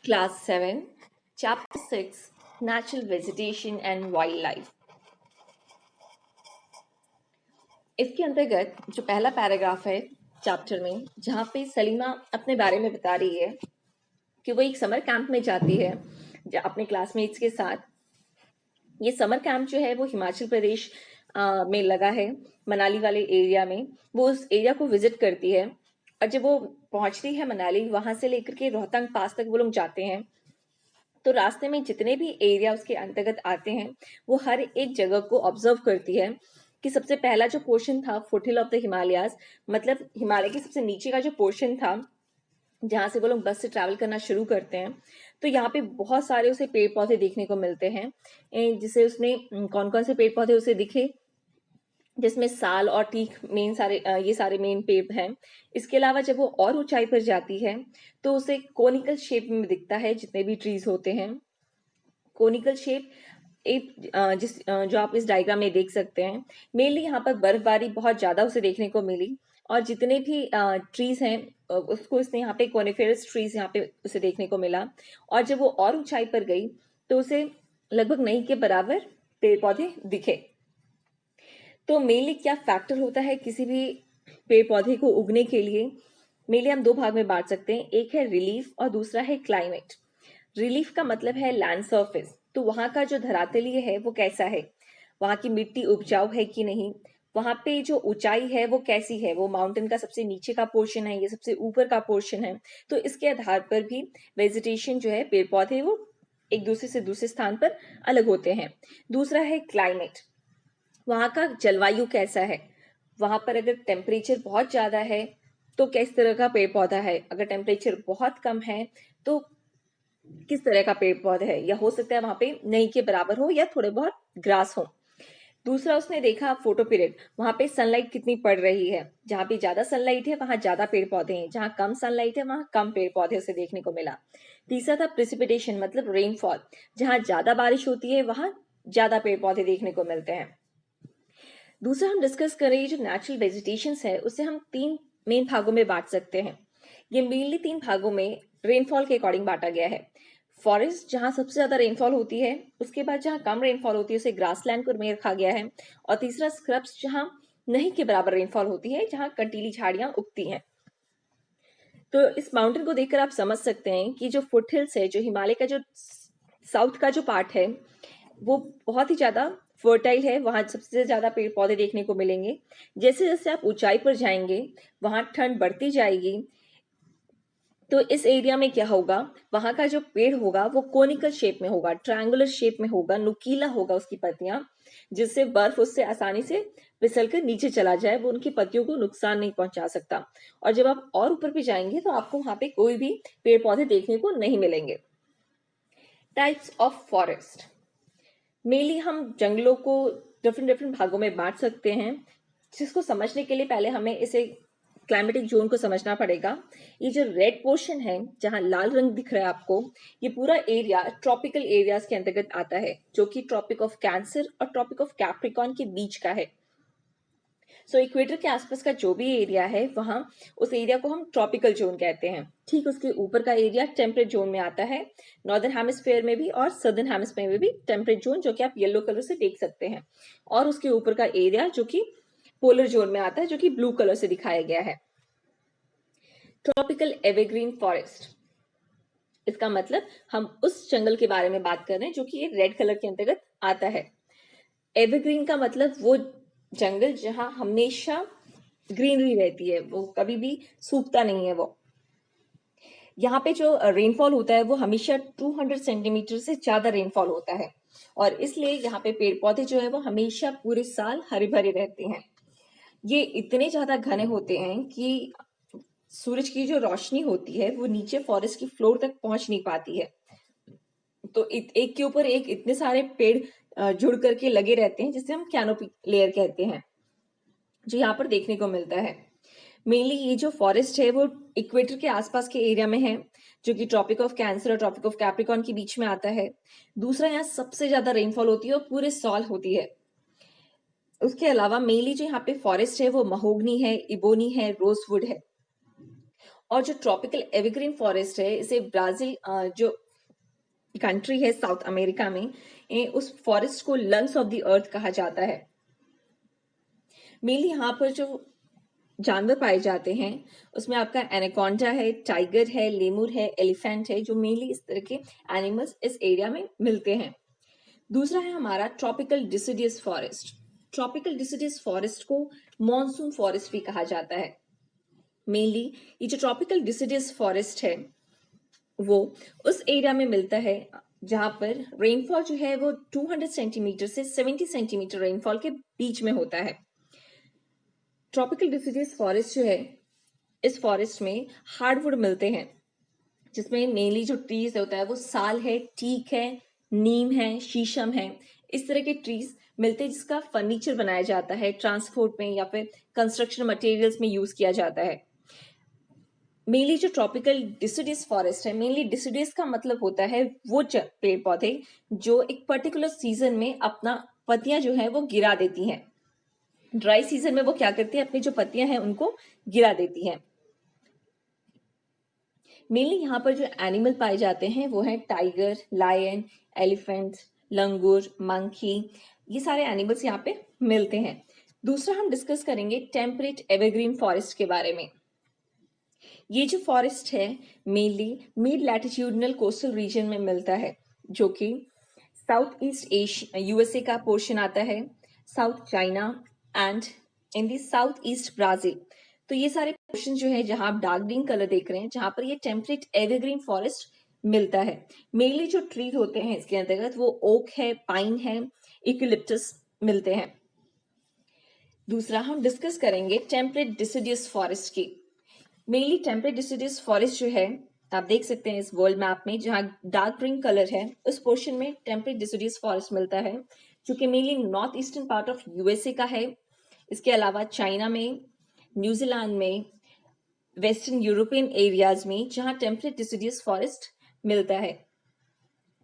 Class 7, Chapter 6, Natural Vegetation and Wildlife। इसके अंतर्गत जो पहला पैराग्राफ है चैप्टर में, जहाँ पे सलीमा अपने बारे में बता रही है कि वो एक समर कैंप में जाती है अपने क्लासमेट्स के साथ। ये समर कैंप जो है वो हिमाचल प्रदेश में लगा है, मनाली वाले एरिया में। वो उस एरिया को विजिट करती है और जब वो पहुंचती है मनाली, वहां से लेकर के रोहतांग पास तक वो लोग जाते हैं। तो रास्ते में जितने भी एरिया उसके अंतर्गत आते हैं, वो हर एक जगह को ऑब्जर्व करती है कि सबसे पहला जो पोर्शन था फुटहिल ऑफ द हिमालयाज, मतलब हिमालय के सबसे नीचे का जो पोर्शन था, जहां से वो लोग बस से ट्रैवल करना शुरू करते हैं, तो यहाँ पे बहुत सारे उसे पेड़ पौधे देखने को मिलते हैं। जिसे उसने कौन कौन से पेड़ पौधे उसे दिखे, जिसमें साल और टीक मेन सारे ये सारे मेन पेड़ हैं। इसके अलावा जब वो और ऊंचाई पर जाती है तो उसे कोनिकल शेप में दिखता है जितने भी ट्रीज होते हैं। कोनिकल शेप एक जो आप इस डायग्राम में देख सकते हैं। मेनली यहाँ पर बर्फबारी बहुत ज्यादा उसे देखने को मिली और जितने भी ट्रीज हैं उसको इसने यहाँ पे कोनिफेरस ट्रीज यहाँ पे उसे देखने को मिला। और जब वो और ऊंचाई पर गई तो उसे लगभग नहीं के बराबर पेड़ पौधे दिखे। तो मेनली क्या फैक्टर होता है किसी भी पेड़ पौधे को उगने के लिए? मेनली हम दो भाग में बांट सकते हैं, एक है रिलीफ और दूसरा है क्लाइमेट। रिलीफ का मतलब है लैंड सरफेस, तो वहां का जो धरातलीय है वो कैसा है, वहां की मिट्टी उपजाऊ है कि नहीं, वहां पे जो ऊंचाई है वो कैसी है, वो माउंटेन का सबसे नीचे का पोर्शन है, ये सबसे ऊपर का पोर्शन है। तो इसके आधार पर भी वेजिटेशन जो है, पेड़ पौधे, वो एक दूसरे से दूसरे स्थान पर अलग होते हैं। दूसरा है क्लाइमेट, वहां का जलवायु कैसा है, वहां पर अगर टेम्परेचर बहुत ज्यादा है तो किस तरह का पेड़ पौधा है, अगर टेम्परेचर बहुत कम है तो किस तरह का पेड़ पौधा है, या हो सकता है वहां पे नहीं के बराबर हो या थोड़े बहुत ग्रास हो। दूसरा उसने देखा फोटो पीरियड, वहां पे सनलाइट कितनी पड़ रही है, जहां पे ज्यादा सनलाइट है वहां ज्यादा पेड़ पौधे हैं, जहां कम सनलाइट है वहां कम पेड़ पौधे उसे देखने को मिला। तीसरा था प्रिसिपिटेशन, मतलब रेनफॉल, जहां ज्यादा बारिश होती है वहां ज्यादा पेड़ पौधे देखने को मिलते हैं। दूसरा हम डिस्कस करें जो नेचुरल वेजिटेशन है, उसे हम तीन मेन भागों में बांट सकते हैं। ये मेनली तीन भागों में रेनफॉल के अकॉर्डिंग बांटा गया है। फॉरेस्ट जहां सबसे ज्यादा रेनफॉल होती है, उसके बाद जहां कम रेनफॉल होती है उसे ग्रासलैंड में रखा गया है, और तीसरा स्क्रब्स, जहां नहीं के बराबर रेनफॉल होती है, जहां कंटीली झाड़ियां उगती हैं। तो इस माउंटेन को देखकर आप समझ सकते हैं कि जो फुट हिल्स है, जो हिमालय का जो साउथ का जो पार्ट है, वो बहुत ही ज्यादा फर्टाइल है, वहां सबसे ज्यादा पेड़ पौधे देखने को मिलेंगे। जैसे जैसे आप ऊंचाई पर जाएंगे वहां ठंड बढ़ती जाएगी, तो इस एरिया में क्या होगा, वहां का जो पेड़ होगा वो कोनिकल शेप में होगा, ट्रायंगुलर शेप में होगा, नुकीला होगा उसकी पत्तियां, जिससे बर्फ उससे आसानी से फिसल कर नीचे चला जाए, वो उनकी पत्तियों को नुकसान नहीं पहुंचा सकता। और जब आप और ऊपर भी जाएंगे तो आपको वहां पे कोई भी पेड़ पौधे देखने को नहीं मिलेंगे। टाइप्स ऑफ फॉरेस्ट, मेनली हम जंगलों को डिफरेंट डिफरेंट भागों में बांट सकते हैं, जिसको समझने के लिए पहले हमें इसे क्लाइमेटिक जोन को समझना पड़ेगा। ये जो रेड पोर्शन है, जहां लाल रंग दिख रहा है आपको, ये पूरा एरिया ट्रॉपिकल एरियाज के अंतर्गत आता है, जो कि ट्रॉपिक ऑफ कैंसर और ट्रॉपिक ऑफ कैप्रिकॉर्न के बीच का है। सो इक्वेटर के आसपास का जो भी एरिया है, वहां उस एरिया को हम ट्रॉपिकल जोन कहते हैं। ठीक उसके ऊपर का एरिया टेम्परेट जोन में आता है, नॉर्दर्न हेमिस्फेयर में भी और सदर्न हेमिस्फेयर में भी टेम्परेट जोन, जो कि आप येलो कलर से देख सकते हैं। और उसके ऊपर का एरिया जो कि पोलर जोन में आता है, जो कि ब्लू कलर से दिखाया गया है। ट्रॉपिकल एवरग्रीन फॉरेस्ट, इसका मतलब हम उस जंगल के बारे में बात कर रहे हैं जो कि रेड कलर के अंतर्गत आता है। एवरग्रीन का मतलब वो जंगल जहां हमेशा ग्रीनरी रहती है, वो कभी भी सूखता नहीं है। वो यहाँ पे जो रेनफॉल होता है वो हमेशा 200 सेंटीमीटर से ज्यादा रेनफॉल होता है, और इसलिए यहाँ पे पेड़ पौधे जो है वो हमेशा पूरे साल हरे भरे रहते हैं। ये इतने ज्यादा घने होते हैं कि सूरज की जो रोशनी होती है वो नीचे फॉरेस्ट की फ्लोर तक पहुंच नहीं पाती है। तो एक के ऊपर एक इतने सारे पेड़ जुड़ करके लगे रहते हैं, जिसे हम कैनोपी लेयर कहते हैं, जो यहाँ पर देखने को मिलता है। मेनली ये जो फॉरेस्ट है वो इक्वेटर के आसपास के एरिया में है, जो कि ट्रॉपिक ऑफ कैंसर और ट्रॉपिक ऑफ कैप्रिकॉर्न के बीच में आता है। दूसरा, यहाँ सबसे ज्यादा रेनफॉल होती है और पूरे साल होती है। उसके अलावा मेनली जो यहाँ पे फॉरेस्ट है वो महोगनी है, इबोनी है, रोजवुड है। और जो ट्रॉपिकल एवरग्रीन फॉरेस्ट है, इसे ब्राजील जो कंट्री है साउथ अमेरिका में, उस फॉरेस्ट को लंग्स ऑफ द अर्थ कहा जाता है। मेनली यहाँ पर जो जानवर पाए जाते हैं उसमें आपका एनाकोंडा है, टाइगर है, लेमुर है, एलिफेंट है, जो मेनली इस तरह के एनिमल्स इस एरिया में मिलते हैं। दूसरा है हमारा tropical deciduous forest. Tropical deciduous forest को मॉनसून फॉरेस्ट भी कहा जाता है। मेनली ये जो ट्रॉपिकल डिसिडियस फॉरेस्ट है वो उस एरिया में मिलता है जहां पर रेनफॉल जो है वो 200 सेंटीमीटर से 70 सेंटीमीटर रेनफॉल के बीच में होता है। ट्रॉपिकल डिसिडियस फॉरेस्ट जो है, इस फॉरेस्ट में हार्डवुड मिलते हैं, जिसमें मेनली जो ट्रीज होता है वो साल है, टीक है, नीम है, शीशम है, इस तरह के ट्रीज मिलते हैं जिसका फर्नीचर बनाया जाता है, ट्रांसपोर्ट में या फिर कंस्ट्रक्शन मटेरियल्स में यूज किया जाता है। मेनली जो ट्रॉपिकल डिसिडियस फॉरेस्ट है, मेनली डिसिडियस का मतलब होता है वो पेड़ पौधे जो एक पर्टिकुलर सीजन में अपना पत्तियां जो है वो गिरा देती हैं। ड्राई सीजन में वो क्या करती है, अपनी जो पत्तियां हैं उनको गिरा देती हैं। मेनली यहाँ पर जो एनिमल पाए जाते हैं वो है टाइगर, लायन, एलिफेंट, लंगूर, मंकी, ये सारे एनिमल्स यहाँ पे मिलते हैं। दूसरा हम डिस्कस करेंगे टेम्परेट एवरग्रीन फॉरेस्ट के बारे में। ये जो फॉरेस्ट है mainly mid latitudinal coastal region में मिलता है, जो कि साउथ ईस्ट एशिया यूएसए का पोर्शन आता है, south China and in the south east Brazil. तो ये सारे पोर्शन जो है जहां आप डार्क ग्रीन कलर देख रहे हैं, जहां पर ये टेम्परेट एवरग्रीन फॉरेस्ट मिलता है। मेनली जो ट्रीज होते हैं इसके अंतर्गत वो ओक है, पाइन है, इक्लिप्टस मिलते हैं। दूसरा हम डिस्कस करेंगे टेम्परेट डिसिडियस फॉरेस्ट की। मेनली टेम्परेट डिसिडियस फॉरेस्ट जो है आप देख सकते हैं इस वर्ल्ड मैप में, जहां डार्क ग्रीन कलर है उस पोर्शन में टेम्परेट डिसिडियस फॉरेस्ट मिलता है, जो कि mainly north eastern part of USA का है। इसके अलावा चाइना में, न्यूजीलैंड में, वेस्टर्न यूरोपियन एरियाज में जहां टेम्परेट डिसिडियस फॉरेस्ट मिलता है।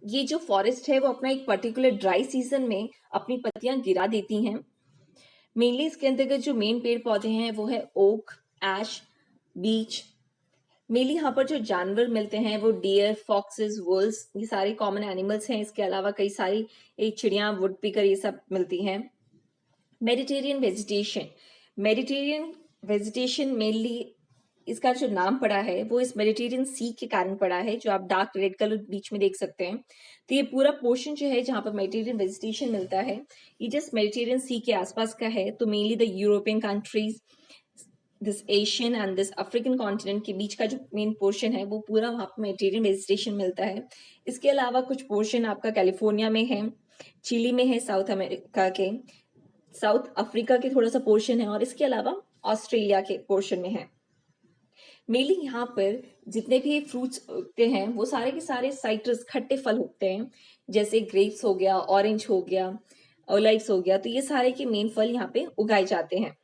ये जो फॉरेस्ट है वो अपना एक पर्टिकुलर ड्राई सीजन में अपनी पत्तियां गिरा देती हैं। मेनली इसके अंतर्गत जो मेन पेड़ पौधे हैं वो है ओक, एश, बीच। मेनली यहाँ पर जो जानवर मिलते हैं वो डियर, फॉक्सेस, वुल्स, ये सारे कॉमन एनिमल्स हैं। इसके अलावा कई सारी चिड़िया, वुड पीकर, ये सब मिलती हैं। Mediterranean vegetation. Mediterranean vegetation mainly इसका जो नाम पड़ा है वो इस मेडिटेरियन सी के कारण पड़ा है, जो आप डार्क रेड कलर बीच में देख सकते हैं। तो ये पूरा पोर्शन जो है जहां पर मेडिटेरियन वेजिटेशन मिलता है ये जस्ट मेडिटेरियन सी के आसपास का है। तो mainly the European countries, this Asian and this African continent के बीच का जो मेन पोर्शन है वो पूरा वहां पर मेडिटेरियन वेजिटेशन मिलता है। इसके अलावा कुछ पोर्शन आपका कैलिफोर्निया में है, चिली में है, साउथ अमेरिका के, साउथ अफ्रीका के थोड़ा सा पोर्शन है, और इसके अलावा ऑस्ट्रेलिया के पोर्शन में है। मेनली यहाँ पर जितने भी फ्रूट्स उगते हैं वो सारे के सारे साइट्रस खट्टे फल उगते हैं, जैसे ग्रेप्स हो गया, ऑरेंज हो गया, ओलिव्स हो गया। तो ये सारे के मेन फल यहाँ पे उगाए जाते हैं।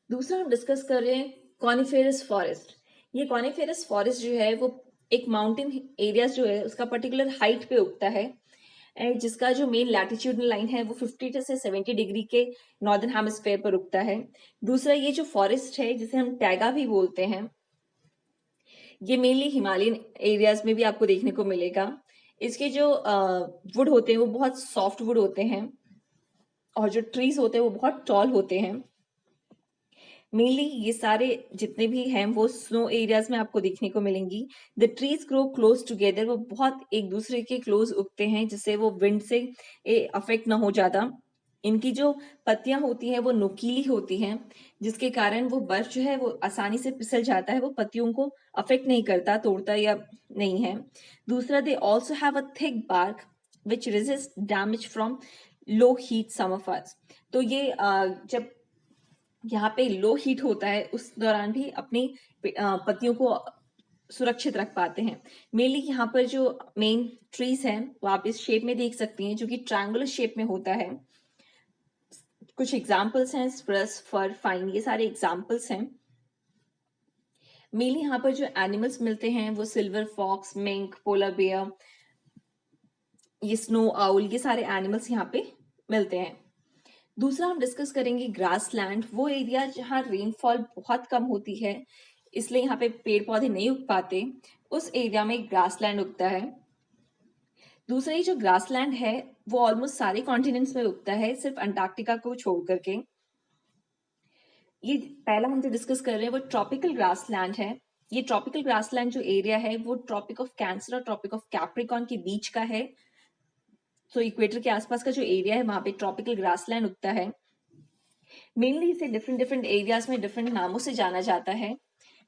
दूसरा हम डिस्कस कर रहे हैं कॉनिफेरस फॉरेस्ट। ये कॉनिफेरस फॉरेस्ट जो है वो एक माउंटेन एरियाज जो है उसका पर्टिकुलर हाइट पे उगता है, जिसका जो मेन लैटिट्यूडनल लाइन है वो 50 से 70 डिग्री के नॉर्दर्न हेमिस्फेयर पर उगता है। दूसरा ये जो फॉरेस्ट है जिसे हम टैगा भी बोलते हैं, ये मेनली हिमालयन एरियाज में भी आपको देखने को मिलेगा। इसके जो वुड होते हैं वो बहुत सॉफ्ट वुड होते हैं, और जो ट्रीज होते हैं वो बहुत टॉल होते हैं। मेनली ये सारे जितने भी हैं वो स्नो एरियाज में आपको देखने को मिलेंगी। The trees grow close together, वो बहुत एक दूसरे के क्लोज उगते हैं जिससे वो विंड से अफेक्ट ना हो ज्यादा। इनकी जो पत्तियां होती हैं वो नुकीली होती हैं, जिसके कारण वो बर्फ जो है वो आसानी से फिसल जाता है, वो पत्तियों को अफेक्ट नहीं करता, तोड़ता या नहीं है। दूसरा, they also have a thick bark which resist damage from low heat summer. तो ये जब यहाँ पे लो हीट होता है उस दौरान भी अपनी पत्तियों को सुरक्षित रख पाते हैं। मेनली यहाँ पर जो मेन ट्रीज हैं वो आप इस शेप में देख सकती हैं, जो कि ट्रायंगुलर शेप में होता है। कुछ एग्जाम्पल्स हैं स्प्रूस, फर, फाइन, ये सारे एग्जाम्पल्स हैं। मेनली यहाँ पर जो एनिमल्स मिलते हैं वो silver fox, mink, polar bear, ये स्नो आउल, ये सारे एनिमल्स यहाँ पे मिलते हैं। दूसरा हम डिस्कस करेंगे ग्रासलैंड, वो एरिया जहाँ रेनफॉल बहुत कम होती है। इसलिए यहाँ पे पेड़ पौधे नहीं उग पाते, उस एरिया में ग्रासलैंड उगता है। दूसरा ये जो ग्रासलैंड है वो ऑलमोस्ट सारे कॉन्टिनेंट्स में उगता है, सिर्फ अंटार्कटिका को छोड़ करके। ये पहला हम जो डिस्कस कर रहे हैं वो ट्रॉपिकल ग्रासलैंड है। ये ट्रॉपिकल ग्रासलैंड जो एरिया है वो ट्रॉपिक ऑफ कैंसर और ट्रॉपिक ऑफ कैप्रिकॉर्न के बीच का है। तो इक्वेटर के आसपास का जो एरिया है वहां पे ट्रॉपिकल ग्रासलैंड उगता है। मेनली इसे डिफरेंट डिफरेंट एरियाज में डिफरेंट नामों से जाना जाता है।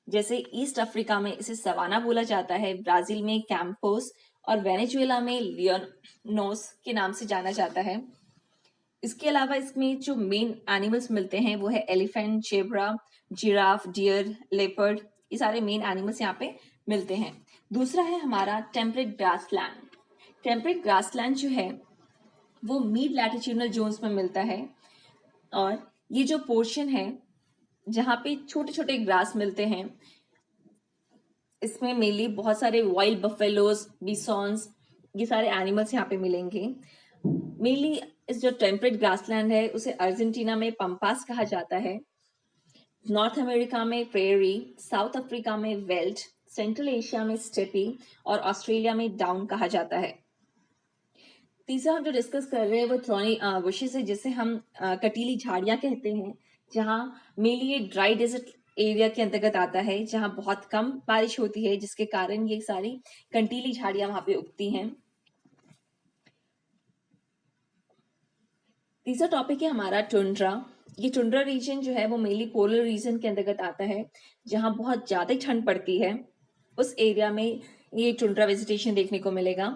जैसे ईस्ट अफ्रीका में इसे सवाना बोला जाता है, ब्राजील में कैंपोस और वेनेजुएला में लियोनोस के नाम से जाना जाता है। इसके अलावा इसमें जो मेन एनिमल्स मिलते हैं वो है elephant, zebra, giraffe, deer, leopard. ये सारे मेन एनिमल्स यहाँ पे मिलते हैं। दूसरा है हमारा टेम्परेट ग्रासलैंड। टेम्परेट ग्रासलैंड जो है वो मिड लैटिट्यूडनल जोन्स में मिलता है, और ये जो पोर्शन है जहाँ पे छोटे छोटे ग्रास मिलते हैं, इसमें मेनली बहुत सारे वाइल्ड बफेलोज, बिसॉन्स, ये सारे एनिमल्स यहाँ पे मिलेंगे। मेनली इस जो टेम्परेट ग्रासलैंड है उसे अर्जेंटीना में पंपास कहा जाता है, नॉर्थ अमेरिका में प्रेरी, साउथ अफ्रीका में वेल्ट, सेंट्रल एशिया में स्टेपी और ऑस्ट्रेलिया में डाउन कहा जाता है। तीसरा हम जो डिस्कस कर रहे हैं वो थ्रॉनी बुशेस है, जिसे हम कटीली झाड़ियां कहते हैं, जहाँ मेनली ये ड्राई डेजर्ट एरिया के अंतर्गत आता है, जहाँ बहुत कम बारिश होती है, जिसके कारण ये सारी कंटीली झाड़ियां वहां पे उगती हैं। तीसरा टॉपिक है हमारा टुंड्रा। ये टुंड्रा रीजन जो है वो मेनली पोलर रीजन के अंतर्गत आता है, जहाँ बहुत ज्यादा ठंड पड़ती है। उस एरिया में ये टुंड्रा वेजिटेशन देखने को मिलेगा।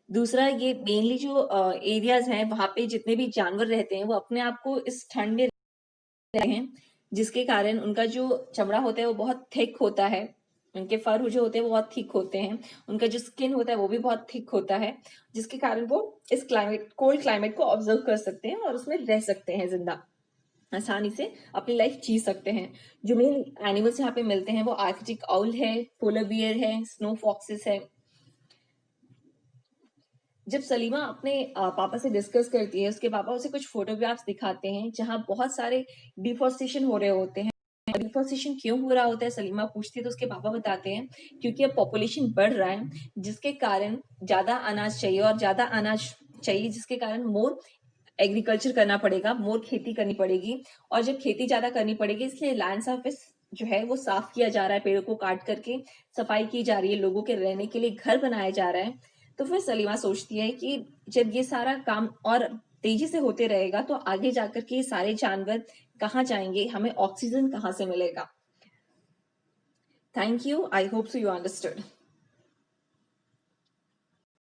दूसरा, ये मेनली जो एरियाज हैं वहां पे जितने भी जानवर रहते हैं वो अपने आप को इस ठंड में रहते हैं, जिसके कारण उनका जो चमड़ा होता है वो बहुत थिक होता है, उनके फर जो होते हैं वो बहुत थिक होते हैं, उनका जो स्किन होता है वो भी बहुत थिक होता है, जिसके कारण वो इस क्लाइमेट, कोल्ड क्लाइमेट को ऑब्जर्व कर सकते हैं और उसमें रह सकते हैं, जिंदा आसानी से अपनी लाइफ जी सकते हैं। जो मेन एनिमल्स यहाँ पे मिलते हैं वो आर्कटिक आउल है, पोलर बियर है, स्नो फॉक्सेस है। जब सलीमा अपने पापा से डिस्कस करती है, उसके पापा उसे कुछ फोटोग्राफ्स दिखाते हैं जहाँ बहुत सारे डिफोरेस्टेशन हो रहे होते हैं। डिफोरेस्टेशन क्यों हो रहा होता है सलीमा पूछती है, तो उसके पापा बताते हैं क्योंकि अब पॉपुलेशन बढ़ रहा है, जिसके कारण ज्यादा अनाज चाहिए, और ज्यादा अनाज चाहिए जिसके कारण मोर एग्रीकल्चर करना पड़ेगा, मोर खेती करनी पड़ेगी, और जब खेती ज्यादा करनी पड़ेगी इसलिए लैंड सरफेस जो है वो साफ किया जा रहा है, पेड़ों को काट करके सफाई की जा रही है, लोगों के रहने के लिए घर बनाया जा रहा है। तो फिर सलीमा सोचती है कि जब ये सारा काम और तेजी से होते रहेगा तो आगे जाकर के ये सारे जानवर कहाँ जाएंगे, हमें ऑक्सीजन कहाँ से मिलेगा। Thank you, I hope so you understood.